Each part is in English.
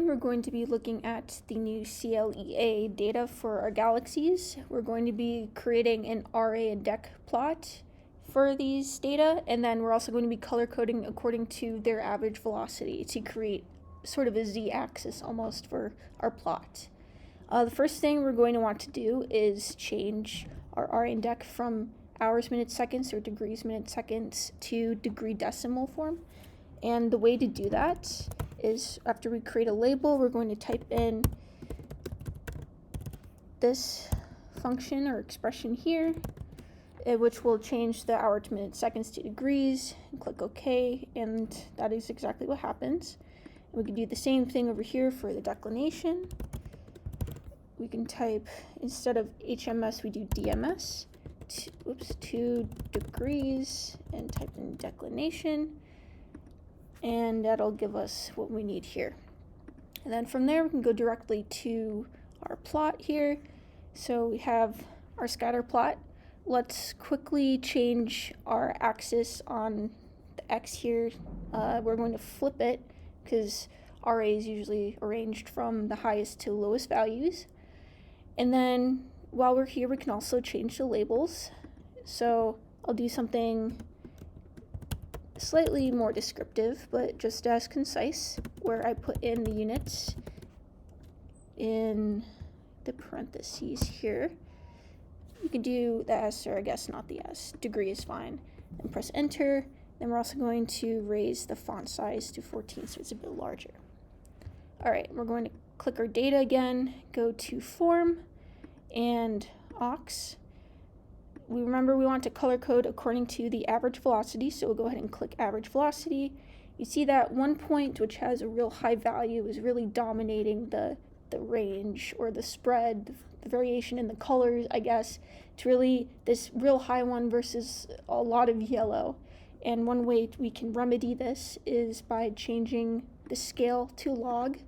We're going to be looking at the new CLEA data for our galaxies. We're going to be creating an RA and DEC plot for these data, and then we're also going to be color coding according to their average velocity to create sort of a z-axis almost for our plot. The first thing we're going to want to do is change our RA and DEC from hours, minutes, seconds, or degrees, minutes, seconds to degree decimal form. And the way to do that is after we create a label, we're going to type in this function or expression here, which will change the hour to minutes, seconds to degrees, and click OK, and that is exactly what happens. And we can do the same thing over here for the declination. We can type, instead of HMS, we do DMS, 2 degrees, and type in declination, and that'll give us what we need here. And then from there, we can go directly to our plot here. So we have our scatter plot. Let's quickly change our axis on the X here. We're going to flip it because RA is usually arranged from the highest to lowest values. And then while we're here, we can also change the labels. So I'll do something slightly more descriptive, but just as concise, where I put in the units in the parentheses here. You can do the S, or I guess not the S, degree is fine, and press enter. Then we're also going to raise the font size to 14 so it's a bit larger. All right, we're going to click our data again, go to form and aux. We want to color code according to the average velocity, so we'll go ahead and click average velocity. You see that one point, which has a real high value, is really dominating the range or the spread, the variation in the colors, I guess. It's really this real high one versus a lot of yellow. And one way we can remedy this is by changing the scale to log.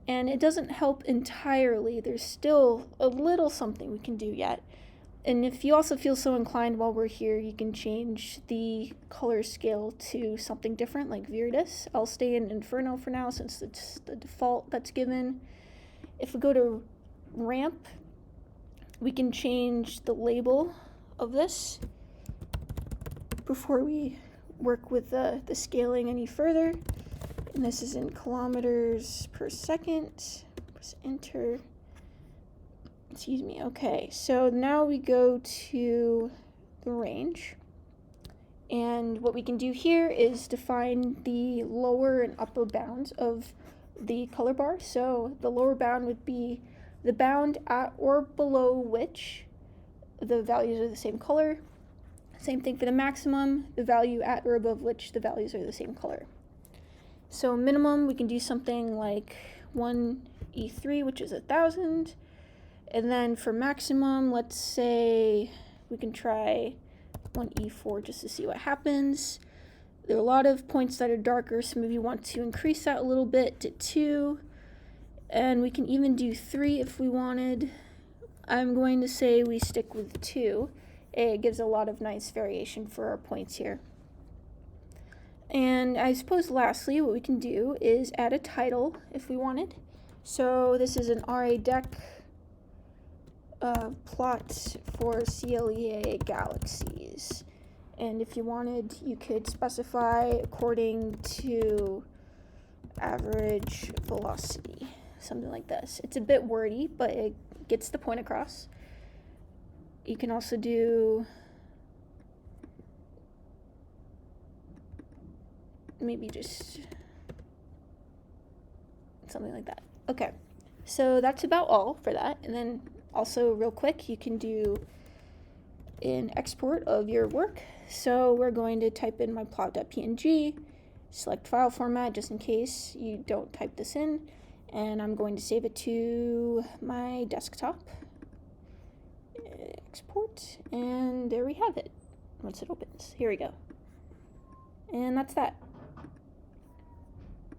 And it doesn't help entirely. There's still a little something we can do yet. And if you also feel so inclined while we're here, you can change the color scale to something different, like Viridis. I'll stay in Inferno for now since it's the default that's given. If we go to ramp, we can change the label of this before we work with the scaling any further. And this is in kilometers per second. Press enter. Excuse me. Okay, so now we go to the range. And what we can do here is define the lower and upper bounds of the color bar. So the lower bound would be the bound at or below which the values are the same color. Same thing for the maximum, the value at or above which the values are the same color. So minimum, we can do something like 1E3, which is 1,000. And then for maximum, let's say we can try 1E4 just to see what happens. There are a lot of points that are darker, so maybe you want to increase that a little bit to 2. And we can even do 3 if we wanted. I'm going to say we stick with 2. It gives a lot of nice variation for our points here. And I suppose lastly, what we can do is add a title if we wanted. So this is an RA DEC plot for CLEA galaxies. And if you wanted, you could specify according to average velocity, something like this. It's a bit wordy, but it gets the point across. You can also do maybe just something like that. Okay, so that's about all for that. And then also real quick, you can do an export of your work. So we're going to type in my plot.png, select file format just in case you don't type this in, and I'm going to save it to my desktop. Export, and there we have it once it opens. Here we go. And that's that.